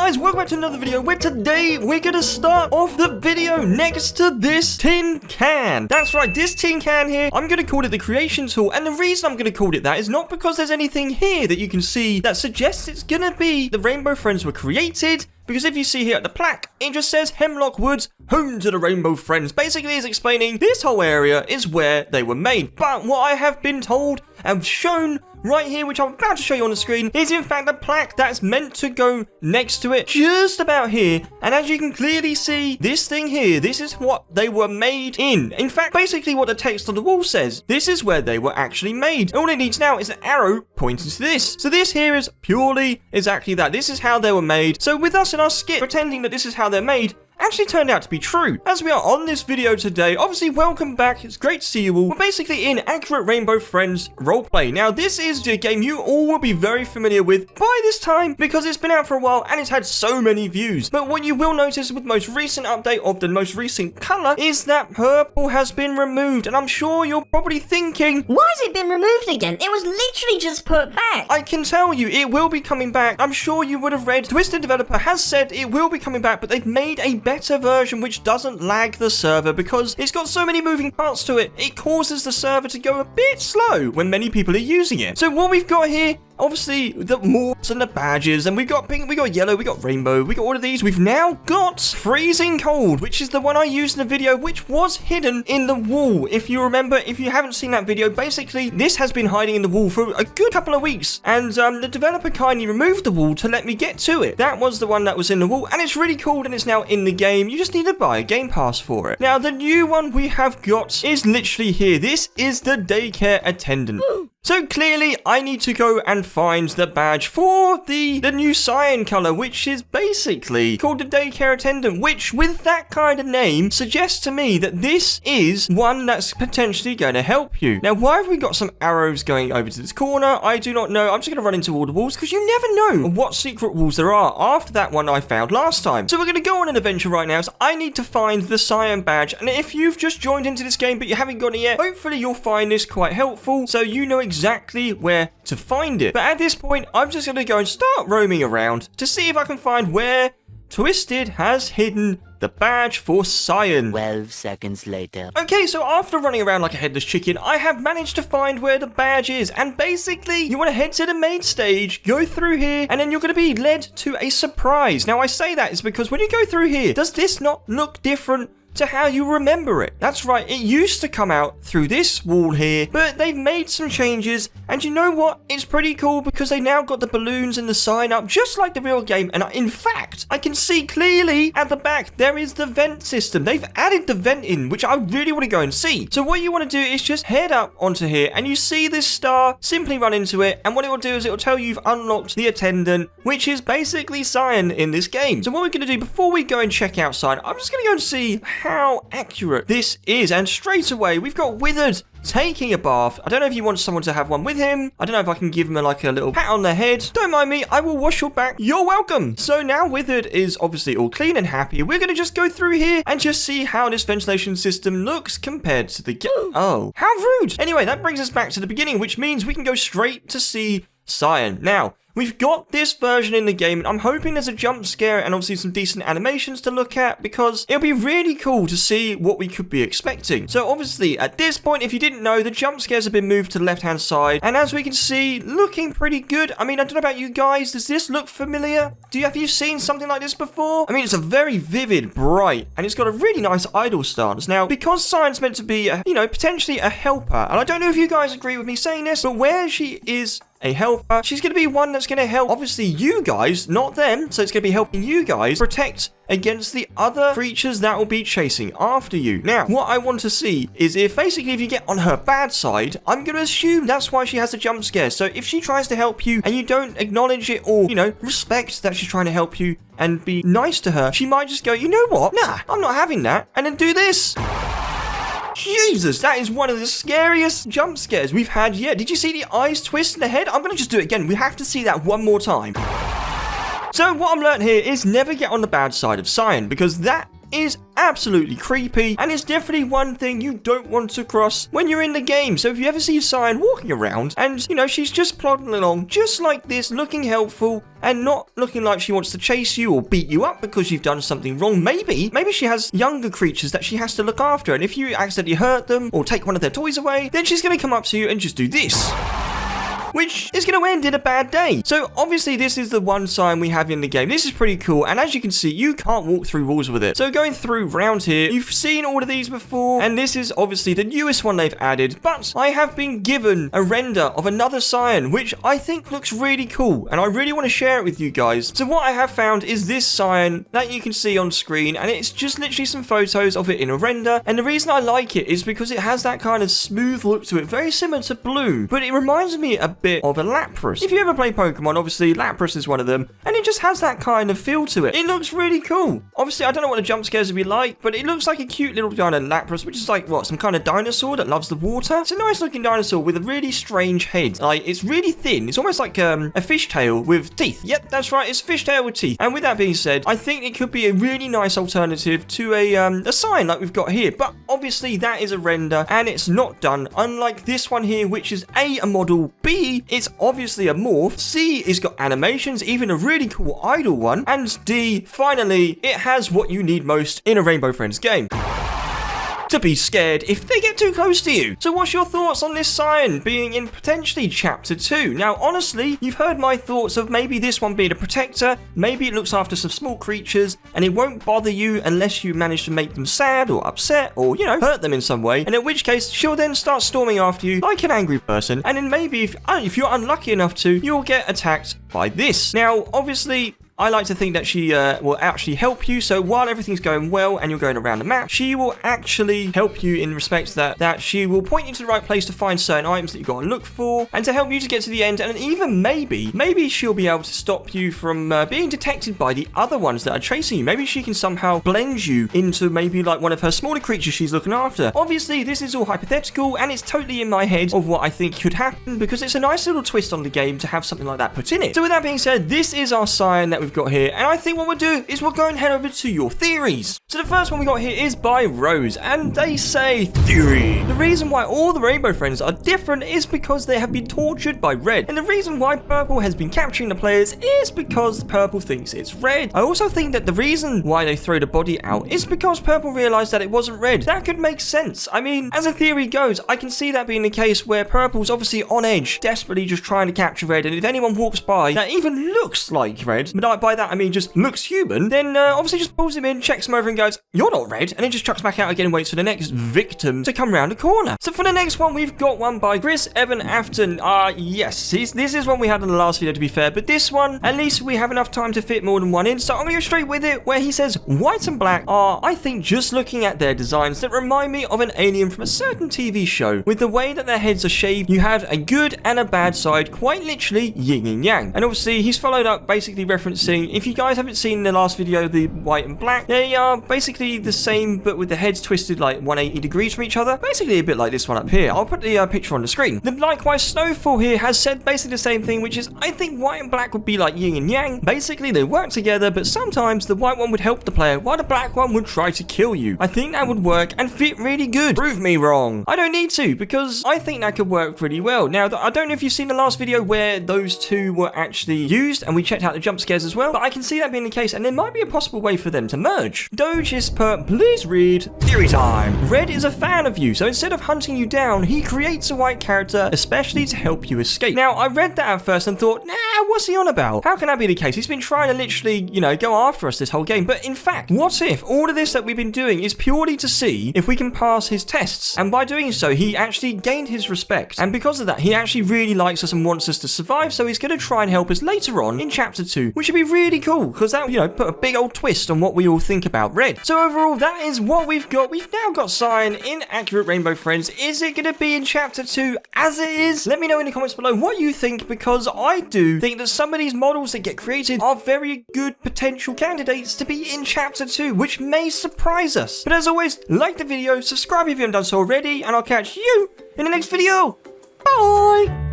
guys, welcome back to another video where today we're gonna start off the video next to this tin can. That's right, this tin can here, I'm gonna call it the creation tool, and the reason I'm gonna call it that is not because there's anything here that you can see that suggests it's gonna be the Rainbow Friends were created. Because if you see here at the plaque, it just says Hemlock Woods, home to the Rainbow Friends. Basically, it's explaining this whole area is where they were made. But what I have been told and shown right here, which I'm about to show you on the screen, is in fact the plaque that's meant to go next to it, just about here. And as you can clearly see, this thing here, this is what they were made in. In fact, basically what the text on the wall says, this is where they were actually made. All it needs now is an arrow pointing to this. So this here is purely exactly that. This is how they were made. So with us in our skit pretending that this is how they're made, actually turned out to be true. As we are on this video today, obviously welcome back, it's great to see you all. We're basically in Accurate Rainbow Friends roleplay. Now this is a game you all will be very familiar with by this time because it's been out for a while and it's had so many views. But what you will notice with the most recent update of the most recent colour is that purple has been removed, and I'm sure you're probably thinking, why has it been removed again? It was literally just put back. I can tell you it will be coming back. I'm sure you would have read Twisted Developer has said it will be coming back, but they've made a better version which doesn't lag the server because it's got so many moving parts to it. It causes the server to go a bit slow when many people are using it. So what we've got here, obviously the morphs and the badges, and we got pink, we got yellow, we got rainbow, we got all of these. We've now got freezing cold, which is the one I used in the video, which was hidden in the wall. If you remember, if you haven't seen that video, basically this has been hiding in the wall for a good couple of weeks, and the developer kindly removed the wall to let me get to it. That was the one that was in the wall, and it's really cool, and it's now in the game. You just need to buy a game pass for it. Now the new one we have got is literally here. This is the daycare attendant. So clearly, I need to go and find the badge for the new cyan color, which is basically called the daycare attendant, which with that kind of name suggests to me that this is one that's potentially going to help you. Now, why have we got some arrows going over to this corner? I do not know. I'm just going to run into all the walls because you never know what secret walls there are after that one I found last time. So we're going to go on an adventure right now. So I need to find the cyan badge. And if you've just joined into this game but you haven't got it yet, hopefully you'll find this quite helpful so you know exactly where to find it. But at this point, I'm just going to go and start roaming around to see if I can find where Twisted has hidden the badge for Cyan. 12 seconds later. Okay, so after running around like a headless chicken, I have managed to find where the badge is. And basically, you want to head to the main stage, go through here, and then you're going to be led to a surprise. Now, I say that is because when you go through here, does this not look different to how you remember it? That's right, it used to come out through this wall here, but they've made some changes, and you know what? It's pretty cool because they now got the balloons and the sign up just like the real game, and in fact, I can see clearly at the back, there is the vent system. They've added the vent in, which I really want to go and see. So what you want to do is just head up onto here, and you see this star, simply run into it, and what it will do is it will tell you you've unlocked the attendant, which is basically Cyan in this game. So what we're going to do before we go and check out Cyan, I'm just going to go and see how accurate this is, and straight away we've got Withered taking a bath. I don't know if you want someone to have one with him. I don't know if I can give him a little pat on the head. Don't mind me, I will wash your back. You're welcome. So now Withered is obviously all clean and happy. We're going to just go through here and just see how this ventilation system looks compared to the oh, how rude. Anyway, that brings us back to the beginning, which means we can go straight to see Cyan. Now, we've got this version in the game, and I'm hoping there's a jump scare and obviously some decent animations to look at because it'll be really cool to see what we could be expecting. So obviously, at this point, if you didn't know, the jump scares have been moved to the left-hand side, and as we can see, looking pretty good. I mean, I don't know about you guys, does this look familiar? Have you seen something like this before? I mean, it's a very vivid, bright, and it's got a really nice idle stance. Now, because Cyan's meant to be, potentially a helper, and I don't know if you guys agree with me saying this, but where she is a helper, she's going to be one that's going to help, obviously, you guys, not them. So it's going to be helping you guys protect against the other creatures that will be chasing after you. Now, what I want to see is if you get on her bad side, I'm going to assume that's why she has a jump scare. So if she tries to help you and you don't acknowledge it or, respect that she's trying to help you and be nice to her, she might just go, you know what? Nah, I'm not having that. And then do this. Jesus, that is one of the scariest jump scares we've had yet. Did you see the eyes twist in the head? I'm going to just do it again. We have to see that one more time. So what I'm learning here is never get on the bad side of Cyan, because that is absolutely creepy, and it's definitely one thing you don't want to cross when you're in the game. So if you ever see Cyan walking around and, you know, she's just plodding along just like this, looking helpful and not looking like she wants to chase you or beat you up because you've done something wrong, maybe she has younger creatures that she has to look after, and if you accidentally hurt them or take one of their toys away, then she's going to come up to you and just do this, which is going to end in a bad day. So obviously this is the one sign we have in the game. This is pretty cool, and as you can see, you can't walk through walls with it. So going through round here, you've seen all of these before, and this is obviously the newest one they've added, but I have been given a render of another Cyan, which I think looks really cool, and I really want to share it with you guys. So what I have found is this Cyan that you can see on screen, and it's just literally some photos of it in a render, and the reason I like it is because it has that kind of smooth look to it, very similar to Blue, but it reminds me a bit of a Lapras. If you ever play Pokemon, obviously Lapras is one of them, and it just has that kind of feel to it. It looks really cool. Obviously, I don't know what the jump scares will be like, but it looks like a cute little kind of Lapras, which is like, what, some kind of dinosaur that loves the water? It's a nice looking dinosaur with a really strange head. Like, it's really thin. It's almost like a fishtail with teeth. Yep, that's right, it's a fishtail with teeth. And with that being said, I think it could be a really nice alternative to a Cyan like we've got here, but obviously that is a render, and it's not done, unlike this one here, which is A, a model, B, it's obviously a morph, C, it's got animations, even a really cool idle one, and D, finally, it has what you need most in a Rainbow Friends game: to be scared if they get too close to you. So what's your thoughts on this Cyan being in potentially chapter 2? Now, honestly, you've heard my thoughts of maybe this one being a protector, maybe it looks after some small creatures, and it won't bother you unless you manage to make them sad or upset or, you know, hurt them in some way, and in which case, she'll then start storming after you like an angry person, and then maybe if you're unlucky enough to, you'll get attacked by this. Now, obviously, I like to think that she will actually help you, so while everything's going well and you're going around the map, she will actually help you in respect that she will point you to the right place to find certain items that you've got to look for, and to help you to get to the end, and even maybe she'll be able to stop you from being detected by the other ones that are chasing you. Maybe she can somehow blend you into maybe like one of her smaller creatures she's looking after. Obviously, this is all hypothetical, and it's totally in my head of what I think could happen, because it's a nice little twist on the game to have something like that put in it. So with that being said, this is our Cyan that we've got here, and I think what we'll do is we'll go and head over to your theories. So the first one we got here is by Rose, and they say, theory: the reason why all the Rainbow Friends are different is because they have been tortured by Red, and the reason why Purple has been capturing the players is because Purple thinks it's Red. I also think that the reason why they throw the body out is because Purple realized that it wasn't Red. That could make sense. I mean, as a theory goes, I can see that being the case where Purple's obviously on edge, desperately just trying to capture Red, and if anyone walks by that even looks like Red, but by that I mean just looks human, then obviously just pulls him in, checks him over and goes, "You're not Red," and then just chucks back out again and waits for the next victim to come round the corner. So for the next one, we've got one by Chris Evan Afton. Yes, this is one we had in the last video, to be fair, but this one, at least we have enough time to fit more than one in, so I'm going to go straight with it, where he says, white and black are, I think, just looking at their designs, that remind me of an alien from a certain TV show. With the way that their heads are shaved, you have a good and a bad side, quite literally yin and yang. And obviously, he's followed up basically referencing, if you guys haven't seen the last video, the white and black, they are basically the same, but with the heads twisted like 180 degrees from each other, basically a bit like this one up here. I'll put the picture on the screen. The likewise Snowfall here has said basically the same thing, which is, I think white and black would be like yin and yang. Basically, they work together, but sometimes the white one would help the player, while the black one would try to kill you. I think that would work and fit really good. Prove me wrong. I don't need to, because I think that could work pretty well. Now, I don't know if you've seen the last video where those two were actually used, and we checked out the jump scares as well, but I can see that being the case, and there might be a possible way for them to merge. Doge is put, please read theory time. Red is a fan of you, so instead of hunting you down, he creates a white character, especially to help you escape. Now, I read that at first and thought, nah, what's he on about? How can that be the case? He's been trying to literally, you know, go after us this whole game. But in fact, what if all of this that we've been doing is purely to see if we can pass his tests? And by doing so, he actually gained his respect. And because of that, he actually really likes us and wants us to survive, so he's going to try and help us later on in chapter 2, which would be really cool, because that, you know, put a big old twist on what we all think about Red. So overall, that is what we've got. We've now got Cyan in Accurate Rainbow Friends. Is it going to be in chapter 2 as it is? Let me know in the comments below what you think, because I do think that some of these models that get created are very good potential candidates to be in chapter 2, which may surprise us. But as always, like the video, subscribe if you haven't done so already, and I'll catch you in the next video. Bye!